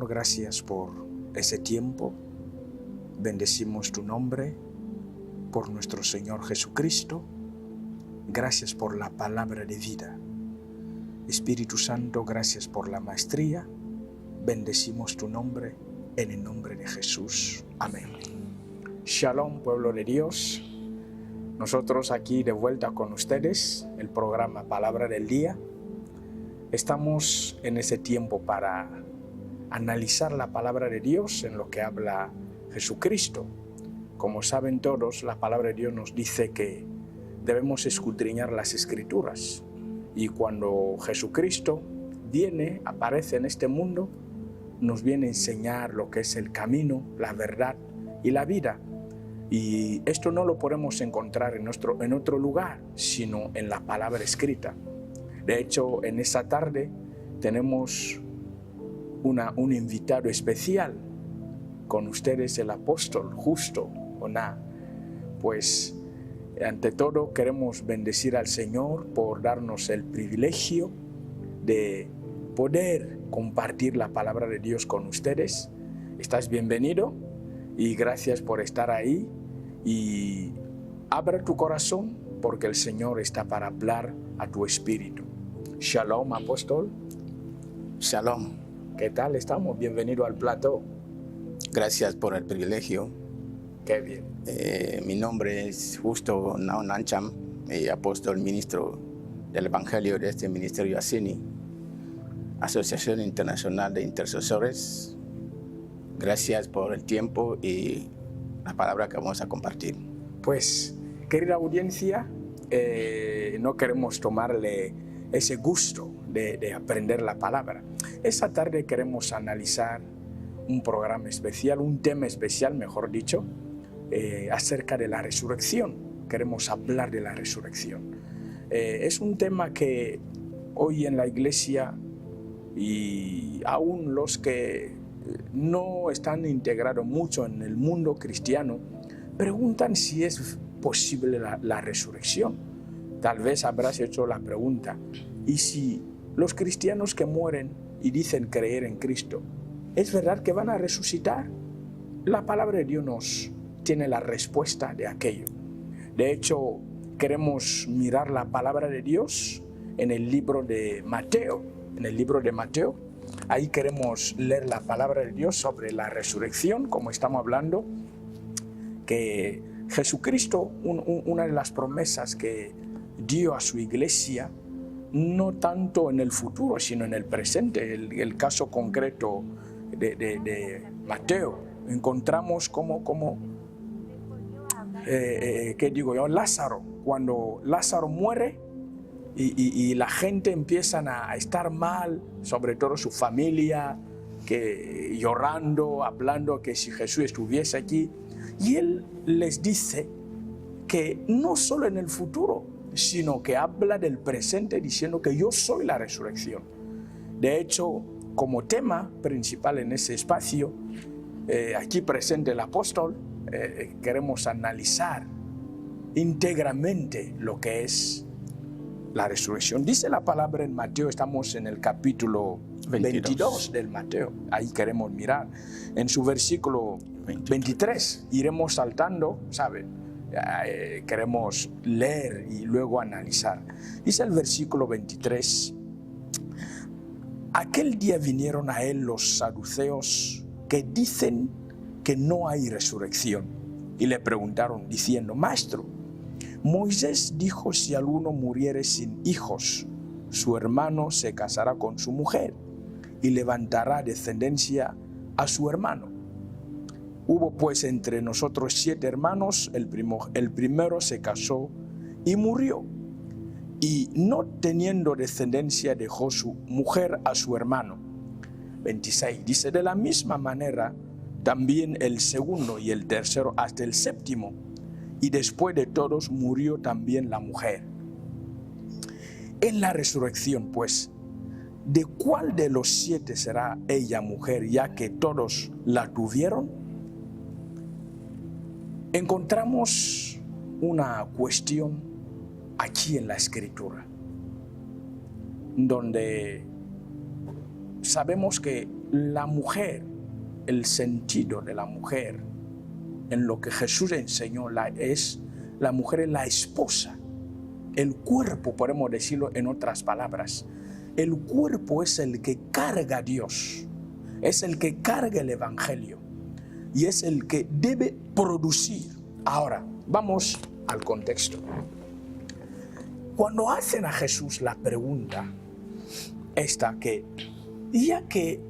Señor, gracias por ese tiempo. Bendecimos tu nombre por nuestro Señor Jesucristo. Gracias por la palabra de vida. Espíritu Santo, gracias por la maestría. Bendecimos tu nombre en el nombre de Jesús. Amén. Shalom, pueblo de Dios. Nosotros aquí de vuelta con ustedes, el programa Palabra del Día. Estamos en ese tiempo para analizar la palabra de Dios en lo que habla Jesucristo. Como saben todos, la palabra de Dios nos dice que debemos escudriñar las Escrituras. Y cuando Jesucristo viene, aparece en este mundo, nos viene a enseñar lo que es el camino, la verdad y la vida. Y esto no lo podemos encontrar en otro lugar, sino en la palabra escrita. De hecho, en esta tarde tenemos un invitado especial con ustedes, el apóstol Justo Oná. Pues ante todo queremos bendecir al Señor por darnos el privilegio de poder compartir la palabra de Dios con ustedes. Estás bienvenido y gracias por estar ahí. Y abra tu corazón porque el Señor está para hablar a tu espíritu. Shalom, apóstol. Shalom. ¿Qué tal estamos? Bienvenido al plató. Gracias por el privilegio. Qué bien. Mi nombre es Justo Nancham, apóstol ministro del Evangelio de este ministerio ASINI, Asociación Internacional de Intercesores. Gracias por el tiempo y la palabra que vamos a compartir. Pues, querida audiencia, no queremos tomarle ese gusto de aprender la palabra. Esta tarde queremos analizar un programa especial, un tema especial, mejor dicho, acerca de la resurrección. Queremos hablar de la resurrección. Es un tema que hoy en la iglesia y aún los que no están integrados mucho en el mundo cristiano preguntan si es posible la resurrección. Tal vez habrás hecho la pregunta: ¿y si los cristianos que mueren y dicen creer en Cristo, es verdad que van a resucitar? La palabra de Dios nos tiene la respuesta de aquello. De hecho, queremos mirar la palabra de Dios en el libro de Mateo. En el libro de Mateo, ahí queremos leer la palabra de Dios sobre la resurrección, como estamos hablando, que Jesucristo, una de las promesas que dio a su iglesia, no tanto en el futuro, sino en el presente. El caso concreto de Mateo, encontramos ¿qué digo yo? Lázaro, cuando Lázaro muere y la gente empieza a estar mal, sobre todo su familia, que llorando, hablando que si Jesús estuviese aquí, y él les dice que no solo en el futuro, sino que habla del presente diciendo que yo soy la resurrección. De hecho, como tema principal en ese espacio, aquí presente el apóstol, queremos analizar íntegramente lo que es la resurrección. Dice la palabra en Mateo, estamos en el capítulo 22 del Mateo, ahí queremos mirar. En su versículo 23, iremos saltando, ¿sabe? Queremos leer y luego analizar. Dice el versículo 23: aquel día vinieron a él los saduceos que dicen que no hay resurrección y le preguntaron diciendo: Maestro, Moisés dijo, si alguno muriere sin hijos, su hermano se casará con su mujer y levantará descendencia a su hermano. Hubo pues entre nosotros 7 hermanos, el primero se casó y murió, y no teniendo descendencia dejó su mujer a su hermano. 26, dice: de la misma manera también el segundo y el tercero hasta el séptimo, y después de todos murió también la mujer. En la resurrección, pues, ¿de cuál de los 7 será ella mujer, ya que todos la tuvieron? Encontramos una cuestión aquí en la Escritura, donde sabemos que la mujer, el sentido de la mujer, en lo que Jesús enseñó, la mujer es la esposa. El cuerpo, podemos decirlo en otras palabras, el cuerpo es el que carga a Dios, es el que carga el evangelio y es el que debe producir. Ahora, vamos al contexto. Cuando hacen a Jesús la pregunta esta, que ya que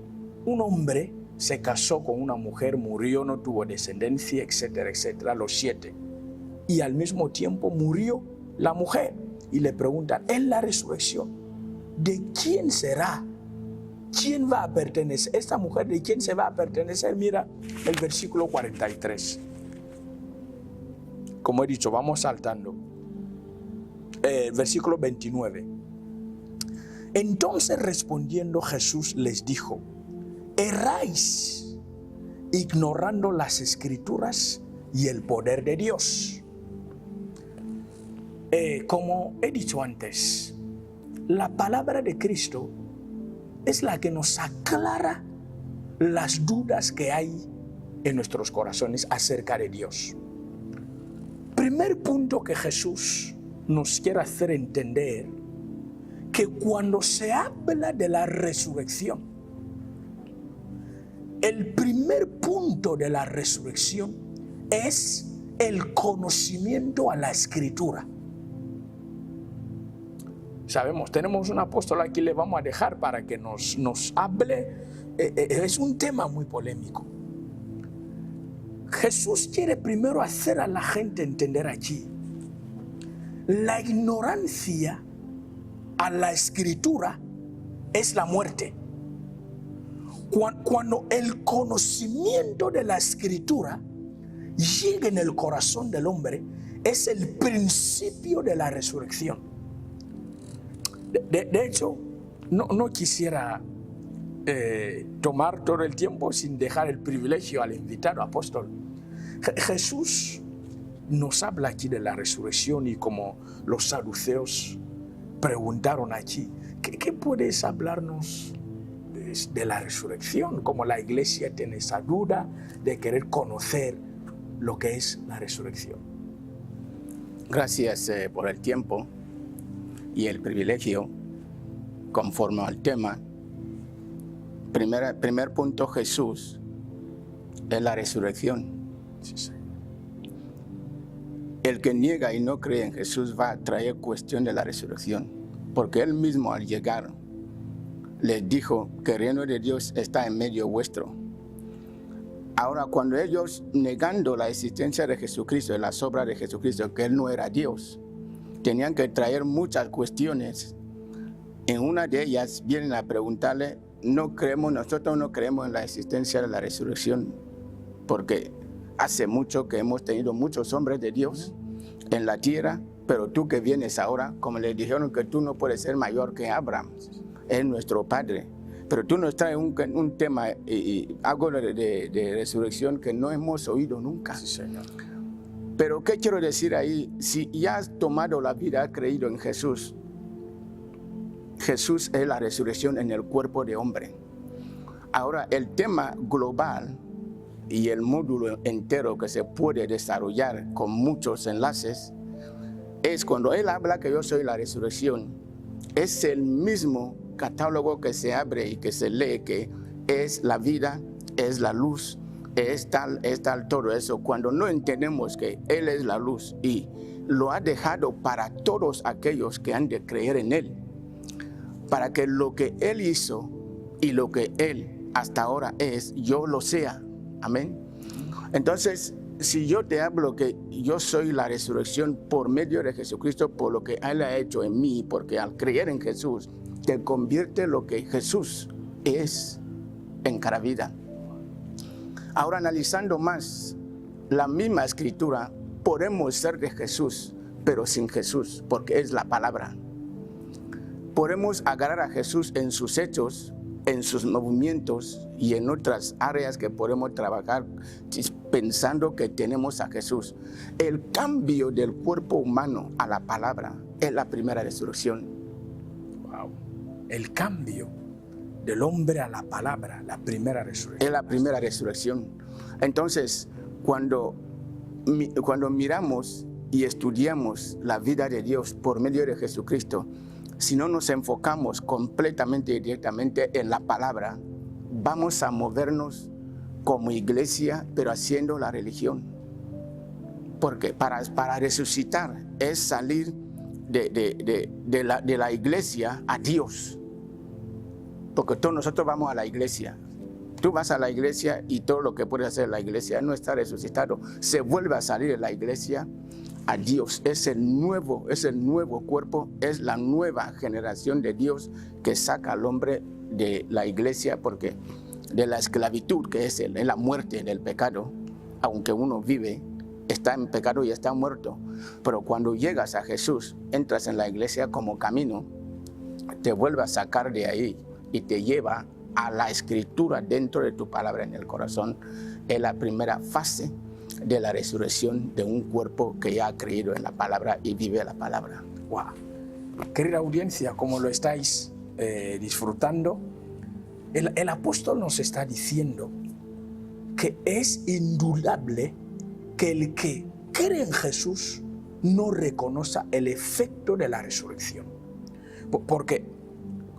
un hombre se casó con una mujer, murió, no tuvo descendencia, etcétera, etcétera, los 7, y al mismo tiempo murió la mujer, y le preguntan, en la resurrección, ¿de quién será? ¿Quién va a pertenecer? Esta mujer, ¿de quién se va a pertenecer? Mira el versículo 43. Como he dicho, vamos saltando. Versículo 29. Entonces respondiendo Jesús les dijo, erráis, ignorando las Escrituras y el poder de Dios. Como he dicho antes, la palabra de Cristo es la que nos aclara las dudas que hay en nuestros corazones acerca de Dios. Primer punto que Jesús nos quiere hacer entender, que cuando se habla de la resurrección, el primer punto de la resurrección es el conocimiento a la Escritura. Sabemos, tenemos un apóstol aquí, le vamos a dejar para que nos hable. Es un tema muy polémico. Jesús quiere primero hacer a la gente entender aquí la ignorancia a la Escritura es la muerte. Cuando el conocimiento de la Escritura llega en el corazón del hombre, es el principio de la resurrección. De hecho, no quisiera tomar todo el tiempo sin dejar el privilegio al invitado apóstol. Jesús nos habla aquí de la resurrección, y como los saduceos preguntaron aquí, ¿qué puedes hablarnos de la resurrección? Como la iglesia tiene esa duda de querer conocer lo que es la resurrección. Gracias por el tiempo y el privilegio. Conforme al tema, primer punto, Jesús es la resurrección. Sí, sí. El que niega y no cree en Jesús va a traer cuestión de la resurrección, porque él mismo al llegar les dijo que el reino de Dios está en medio vuestro. Ahora, cuando ellos, negando la existencia de Jesucristo, de las obras de Jesucristo, que él no era Dios, tenían que traer muchas cuestiones. En una de ellas vienen a preguntarle, nosotros no creemos en la existencia de la resurrección, porque hace mucho que hemos tenido muchos hombres de Dios en la tierra, pero tú que vienes ahora, como le dijeron que tú no puedes ser mayor que Abraham, es nuestro padre, pero tú nos traes un tema y algo de resurrección que no hemos oído nunca. Sí, Señor. Pero ¿qué quiero decir ahí? Si ya has tomado la vida, has creído en Jesús, Jesús es la resurrección en el cuerpo de hombre. Ahora, el tema global y el módulo entero que se puede desarrollar con muchos enlaces es cuando él habla que yo soy la resurrección, es el mismo catálogo que se abre y que se lee, que es la vida, es la luz, es tal todo eso. Cuando no entendemos que él es la luz y lo ha dejado para todos aquellos que han de creer en él, para que lo que él hizo y lo que él hasta ahora es, yo lo sea. Amén. Entonces, si yo te hablo que yo soy la resurrección por medio de Jesucristo, por lo que él ha hecho en mí, porque al creer en Jesús, te convierte lo que Jesús es en cada vida. Ahora, analizando más la misma escritura, podemos ser de Jesús, pero sin Jesús, porque es la palabra. Podemos agarrar a Jesús en sus hechos, en sus movimientos y en otras áreas que podemos trabajar pensando que tenemos a Jesús. El cambio del cuerpo humano a la palabra es la primera resurrección. Wow. El cambio del hombre a la palabra, la primera resurrección. Es la primera resurrección. Entonces, cuando miramos y estudiamos la vida de Dios por medio de Jesucristo, si no nos enfocamos completamente y directamente en la palabra, vamos a movernos como iglesia, pero haciendo la religión. Porque para resucitar es salir de la iglesia a Dios. Porque todos nosotros vamos a la iglesia. Tú vas a la iglesia y todo lo que puedes hacer en la iglesia no está resucitado. Se vuelve a salir de la iglesia a Dios. Es el nuevo cuerpo, es la nueva generación de Dios que saca al hombre de la iglesia, porque de la esclavitud, que es la muerte del pecado, aunque uno vive, está en pecado y está muerto. Pero cuando llegas a Jesús, entras en la iglesia como camino, te vuelve a sacar de ahí y te lleva a la escritura dentro de tu palabra en el corazón. Es la primera fase de la resurrección de un cuerpo que ya ha creído en la palabra y vive la palabra. Wow. Querida audiencia, como lo estáis disfrutando, el apóstol nos está diciendo que es indudable que el que cree en Jesús no reconoce el efecto de la resurrección. Porque,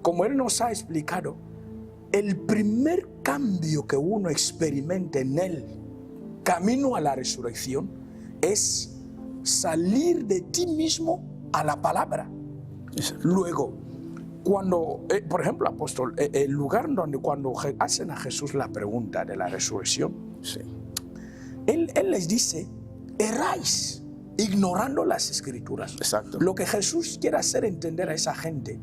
como él nos ha explicado, el primer cambio que uno experimenta en él, camino a la resurrección, es salir de ti mismo a la palabra. Luego, cuando, por ejemplo, apóstol, el lugar donde cuando hacen a Jesús la pregunta de la resurrección, Sí. Él les dice, erráis, ignorando las escrituras. Exacto. Lo que Jesús quiere hacer entender a esa gente,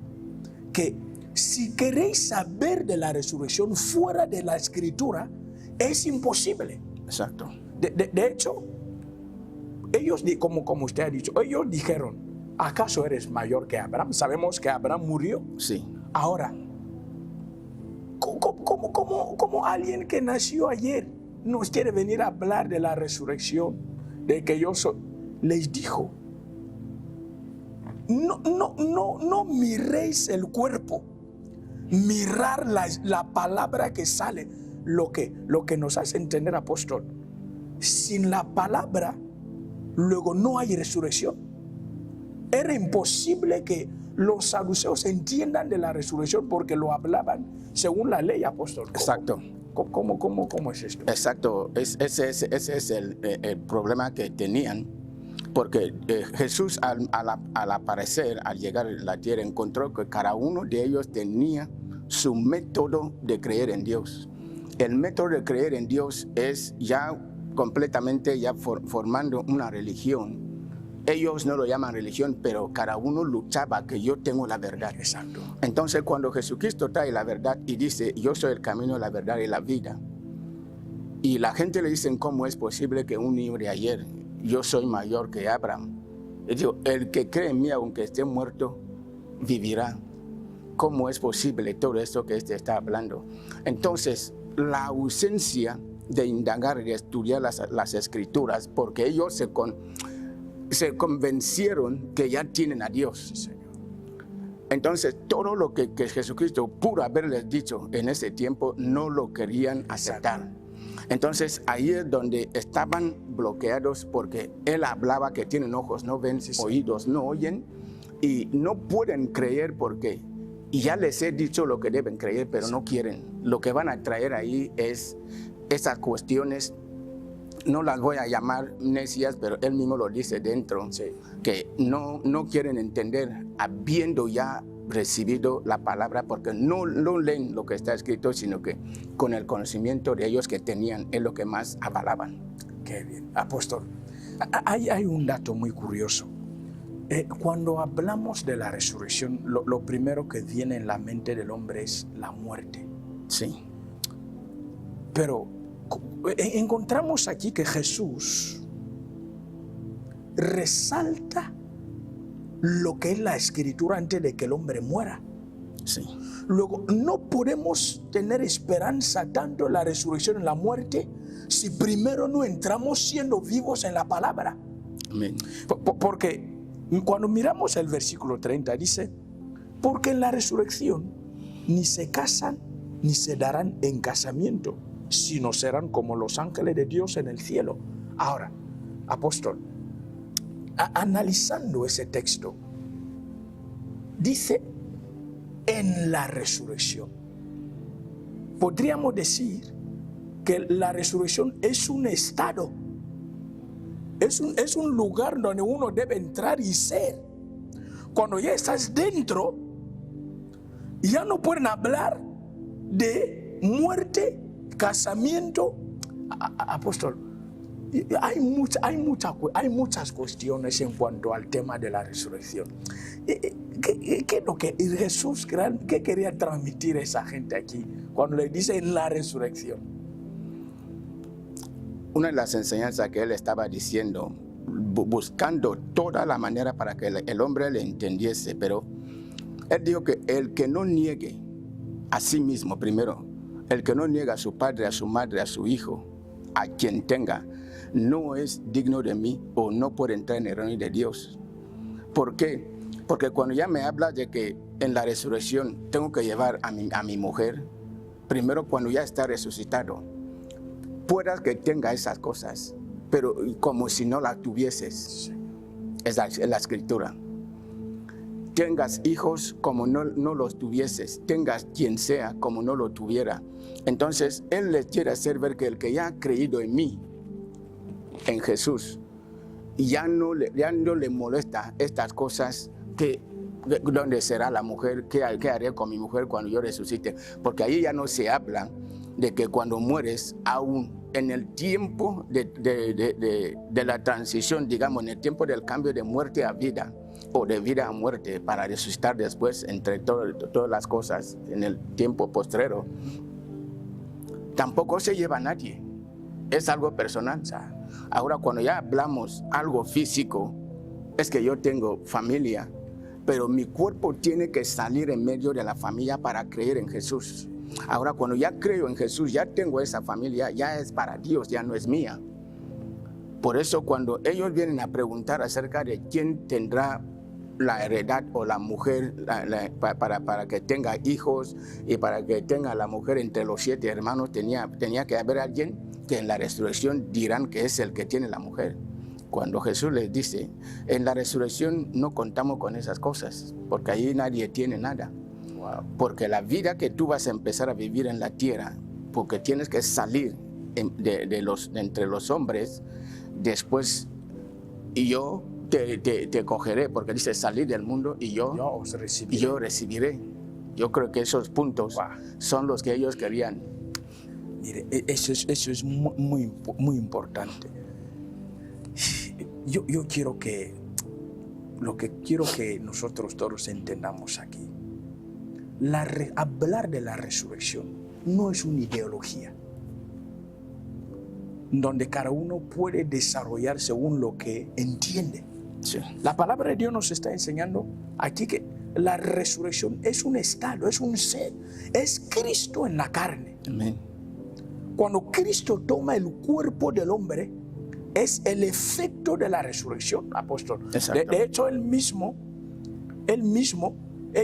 que si queréis saber de la resurrección fuera de la escritura, es imposible. Exacto. De hecho, ellos, como usted ha dicho, ellos dijeron, ¿acaso eres mayor que Abraham? Sabemos que Abraham murió. Sí. Ahora, ¿cómo alguien que nació ayer nos quiere venir a hablar de la resurrección, de que yo soy? Les dijo, no miréis el cuerpo, mirar la palabra que sale. Lo que nos hace entender, apóstol, sin la palabra, luego no hay resurrección. Era imposible que los saduceos entiendan de la resurrección porque lo hablaban según la ley, apóstol. Exacto. ¿Cómo es esto? Exacto. Ese es el problema que tenían. Porque Jesús al aparecer, al llegar a la tierra, encontró que cada uno de ellos tenía su método de creer en Dios. El método de creer en Dios es ya completamente formando una religión. Ellos no lo llaman religión, pero cada uno luchaba que yo tengo la verdad. Exacto. Entonces, cuando Jesucristo trae la verdad y dice, yo soy el camino, la verdad y la vida, y la gente le dice, ¿cómo es posible que un niño de ayer, yo soy mayor que Abraham? Y digo, el que cree en mí, aunque esté muerto, vivirá. ¿Cómo es posible todo esto que este está hablando? Entonces, la ausencia de indagar y de estudiar las escrituras, porque ellos se convencieron que ya tienen a Dios. Sí, Señor. Entonces, todo lo que Jesucristo pudo haberles dicho en ese tiempo, no lo querían aceptar. Entonces, ahí es donde estaban bloqueados, porque Él hablaba que tienen ojos, no ven, Sí, sí. oídos, no oyen, y no pueden creer porque, y ya les he dicho lo que deben creer, pero no quieren. Lo que van a traer ahí es esas cuestiones. No las voy a llamar necias, pero él mismo lo dice dentro, Sí. que no quieren entender habiendo ya recibido la palabra, porque no leen lo que está escrito, sino que con el conocimiento de ellos que tenían es lo que más avalaban. Qué bien. Apóstol, hay un dato muy curioso. Cuando hablamos de la resurrección, lo primero que viene en la mente del hombre es la muerte. Sí. Pero encontramos aquí que Jesús resalta lo que es la escritura antes de que el hombre muera. Sí. Luego, no podemos tener esperanza tanto en la resurrección y en la muerte si primero no entramos siendo vivos en la palabra. Amén. Porque cuando miramos el versículo 30 dice, porque en la resurrección ni se casan, ni se darán en casamiento, sino serán como los ángeles de Dios en el cielo. Ahora, apóstol, analizando ese texto, dice en la resurrección. Podríamos decir que la resurrección es un estado, es un lugar donde uno debe entrar y ser. Cuando ya estás dentro, ya no pueden hablar de muerte, casamiento. Apóstol, hay muchas cuestiones en cuanto al tema de la resurrección. ¿Qué es lo que Jesús, qué quería transmitir a esa gente aquí cuando le dice en la resurrección? Una de las enseñanzas que él estaba diciendo, buscando toda la manera para que el hombre le entendiese, pero él dijo que el que no niegue a sí mismo primero, el que no niega a su padre, a su madre, a su hijo, a quien tenga, no es digno de mí o no puede entrar en el reino de Dios. ¿Por qué? Porque cuando ya me habla de que en la resurrección tengo que llevar a mi mujer, primero cuando ya está resucitado, puedas que tenga esas cosas, pero como si no las tuvieses. Es la escritura. Tengas hijos como no los tuvieses, tengas quien sea como no lo tuviera. Entonces, él les quiere hacer ver que el que ya ha creído en mí, en Jesús, ya no le molesta estas cosas ¿dónde será la mujer? ¿Qué haré con mi mujer cuando yo resucite? Porque ahí ya no se habla de que cuando mueres, aún en el tiempo de la transición, digamos, en el tiempo del cambio de muerte a vida, o de vida a muerte, para resucitar después, entre todas las cosas, en el tiempo postrero, tampoco se lleva a nadie. Es algo personal. Ahora, cuando ya hablamos algo físico, es que yo tengo familia, pero mi cuerpo tiene que salir en medio de la familia para creer en Jesús. Ahora, cuando ya creo en Jesús, ya tengo esa familia, ya es para Dios, ya no es mía. Por eso, cuando ellos vienen a preguntar acerca de quién tendrá la heredad o la mujer para que tenga hijos y para que tenga la mujer entre los 7 hermanos, tenía que haber alguien que en la resurrección dirán que es el que tiene la mujer. Cuando Jesús les dice, en la resurrección no contamos con esas cosas, porque ahí nadie tiene nada. Wow. Porque la vida que tú vas a empezar a vivir en la tierra, porque tienes que salir entre los hombres, después yo te cogeré, porque dice salir del mundo y yo recibiré. Yo creo que esos puntos son los que ellos querían. Mire, eso es muy, muy importante. Yo quiero que nosotros todos entendamos aquí, hablar de la resurrección no es una ideología donde cada uno puede desarrollar según lo que entiende. Sí. La palabra de Dios nos está enseñando aquí que la resurrección es un estado, es un ser, es Cristo en la carne. Amén. Cuando Cristo toma el cuerpo del hombre, es el efecto de la resurrección, apóstol. De hecho, él mismo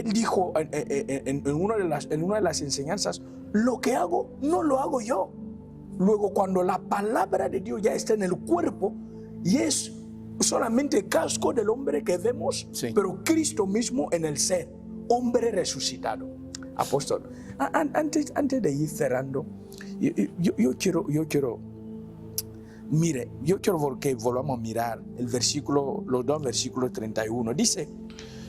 dijo en una de las enseñanzas, lo que hago, no lo hago yo. Luego, cuando la palabra de Dios ya está en el cuerpo, y es solamente el casco del hombre que vemos, sí, pero Cristo mismo en el ser, hombre resucitado. Apóstol, antes de ir cerrando, yo quiero que volvamos a mirar los 2 versículos 31. Dice,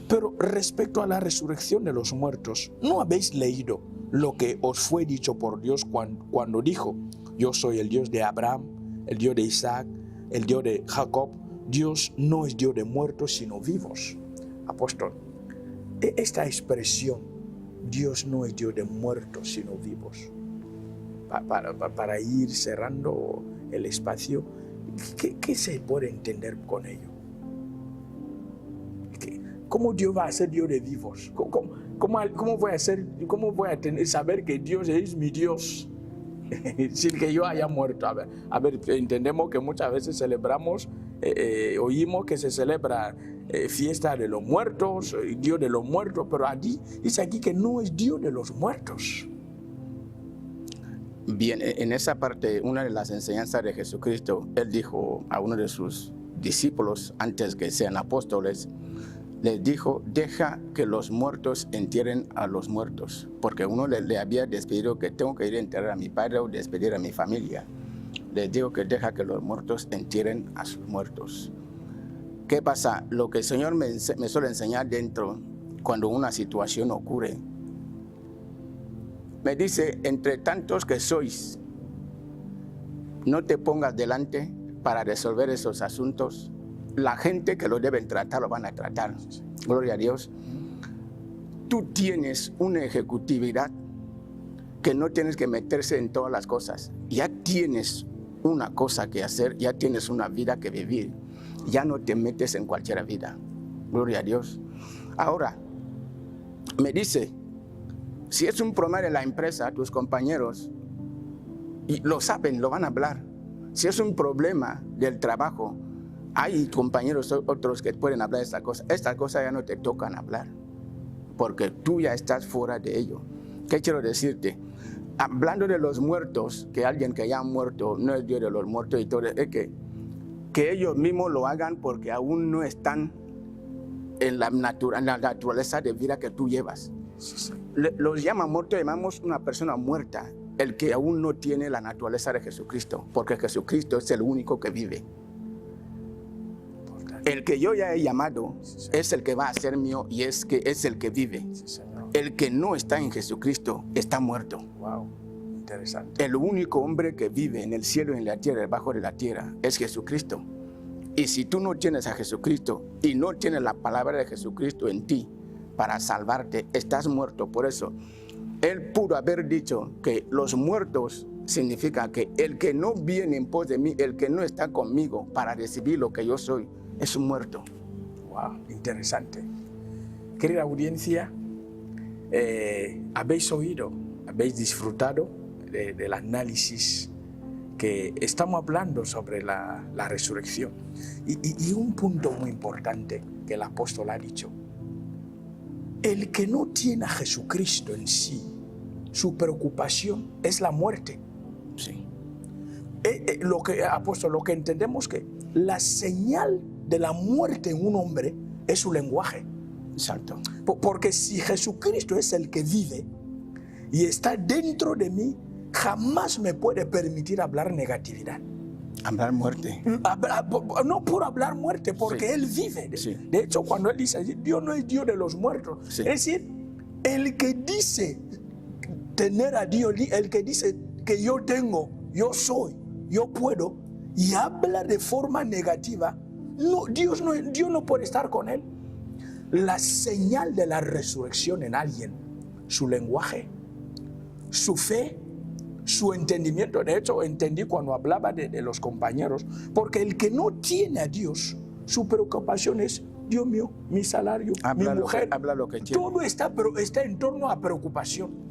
pero respecto a la resurrección de los muertos, ¿no habéis leído lo que os fue dicho por Dios cuando dijo, yo soy el Dios de Abraham, el Dios de Isaac, el Dios de Jacob? Dios no es Dios de muertos, sino vivos. Apóstol, esta expresión, Dios no es Dios de muertos, sino vivos, para ir cerrando el espacio, ¿qué se puede entender con ello? ¿Cómo Dios va a ser Dios de vivos? ¿Cómo voy a saber que Dios es mi Dios sin que yo haya muerto? A ver, entendemos que muchas veces celebramos, oímos que se celebra fiesta de los muertos, Dios de los muertos, pero aquí dice aquí que no es Dios de los muertos. Bien, en esa parte, una de las enseñanzas de Jesucristo, Él dijo a uno de sus discípulos, antes que sean apóstoles, les dijo, deja que los muertos entierren a los muertos, porque uno le había despedido que tengo que ir a enterrar a mi padre o despedir a mi familia. Les digo que deja que los muertos entierren a sus muertos. ¿Qué pasa? Lo que el Señor me suele enseñar dentro, cuando una situación ocurre, me dice, entre tantos que sois, no te pongas delante para resolver esos asuntos. La gente que lo deben tratar, lo van a tratar. Gloria a Dios. Tú tienes una ejecutividad que no tienes que meterse en todas las cosas. Ya tienes una cosa que hacer, ya tienes una vida que vivir. Ya no te metes en cualquier vida. Gloria a Dios. Ahora, me dice, si es un problema de la empresa, tus compañeros y lo saben, lo van a hablar. Si es un problema del trabajo, hay compañeros otros que pueden hablar de esta cosa. Estas cosas ya no te tocan hablar, porque tú ya estás fuera de ello. ¿Qué quiero decirte? Hablando de los muertos, que alguien que ya ha muerto no es Dios de los muertos y todo, es que ellos mismos lo hagan porque aún no están en la naturaleza de vida que tú llevas. Los llama muertos, llamamos una persona muerta, el que aún no tiene la naturaleza de Jesucristo, porque Jesucristo es el único que vive. El que yo ya he llamado es el que va a ser mío y es el que vive. El que no está en Jesucristo está muerto. Wow, interesante. El único hombre que vive en el cielo y en la tierra, debajo de la tierra, es Jesucristo. Y si tú no tienes a Jesucristo y no tienes la palabra de Jesucristo en ti para salvarte, estás muerto. Por eso, Él pudo haber dicho que los muertos significa que el que no viene en pos de mí, el que no está conmigo para recibir lo que yo soy, es un muerto. Wow, interesante. Querida audiencia, habéis oído, habéis disfrutado del análisis que estamos hablando sobre la resurrección. Y un punto muy importante que el apóstol ha dicho. El que no tiene a Jesucristo en sí, su preocupación es la muerte. Sí. Apóstol, lo que entendemos que la señal de la muerte en un hombre es su lenguaje. Exacto. Porque si Jesucristo es el que vive y está dentro de mí, jamás me puede permitir hablar negatividad. Hablar muerte. No por hablar muerte, porque sí. Él vive. Sí. De hecho, cuando Él dice, Dios no es Dios de los muertos. Sí. Es decir, el que dice tener a Dios, el que dice que yo tengo, yo soy, yo puedo, y habla de forma negativa, no, Dios no puede estar con él. La señal de la resurrección en alguien, su lenguaje, su fe, su entendimiento. De hecho, entendí cuando hablaba de los compañeros, porque el que no tiene a Dios, su preocupación es, Dios mío, mi salario, habla mi mujer, habla lo que tiene. Todo está en torno a preocupación.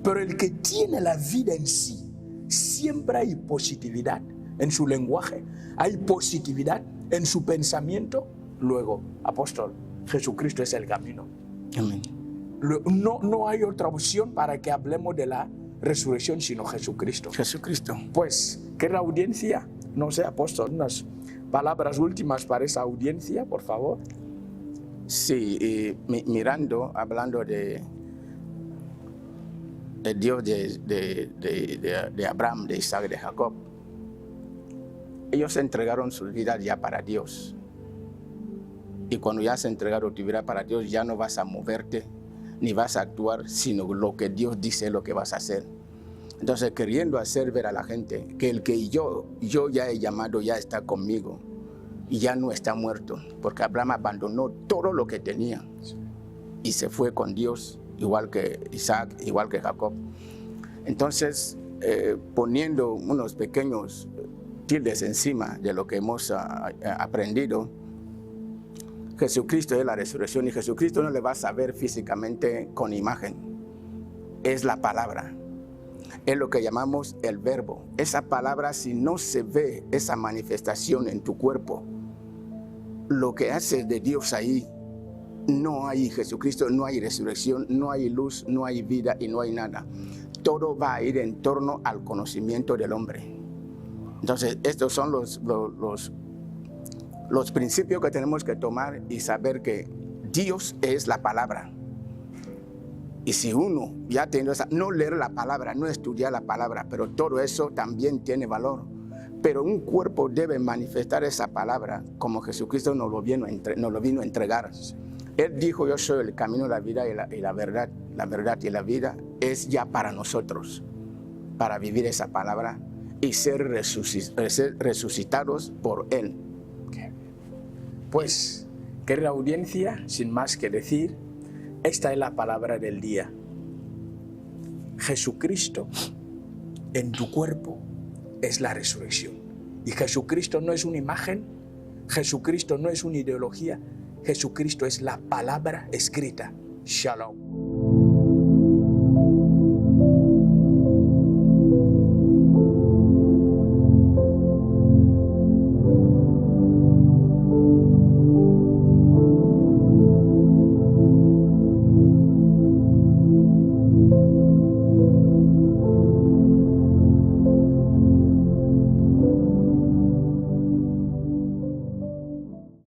Pero el que tiene la vida en sí, siempre hay positividad en su lenguaje, hay positividad en su pensamiento. Luego, apóstol, Jesucristo es el camino. Amén. No hay otra opción para que hablemos de la resurrección sino Jesucristo. Jesucristo. Pues, querida audiencia, no sé, apóstol, unas palabras últimas para esa audiencia, por favor. Sí, mirando, hablando de Dios de Abraham, de Isaac, de Jacob, ellos entregaron sus vidas ya para Dios. Y cuando ya has entregado tu vida para Dios, ya no vas a moverte, ni vas a actuar, sino lo que Dios dice es lo que vas a hacer. Entonces, queriendo hacer ver a la gente que el que yo ya he llamado ya está conmigo y ya no está muerto, porque Abraham abandonó todo lo que tenía y se fue con Dios, igual que Isaac, igual que Jacob. Entonces, poniendo unos pequeños tildes encima de lo que hemos aprendido, Jesucristo es la resurrección y Jesucristo no le vas a ver físicamente con imagen. Es la palabra. Es lo que llamamos el verbo. Esa palabra, si no se ve esa manifestación en tu cuerpo, lo que hace de Dios ahí no hay Jesucristo, no hay resurrección, no hay luz, no hay vida y no hay nada. Todo va a ir en torno al conocimiento del hombre. Entonces, estos son los principios que tenemos que tomar y saber que Dios es la palabra. Y si uno ya tiene esa, no leer la palabra, no estudiar la palabra, pero todo eso también tiene valor. Pero un cuerpo debe manifestar esa palabra como Jesucristo nos lo vino a entregar. Él dijo, yo soy el camino, la vida y la verdad. La verdad y la vida es ya para nosotros, para vivir esa palabra y ser resucitados por Él. Pues, querida audiencia, sin más que decir, esta es la palabra del día. Jesucristo en tu cuerpo es la resurrección. Y Jesucristo no es una imagen, Jesucristo no es una ideología, Jesucristo es la palabra escrita. Shalom.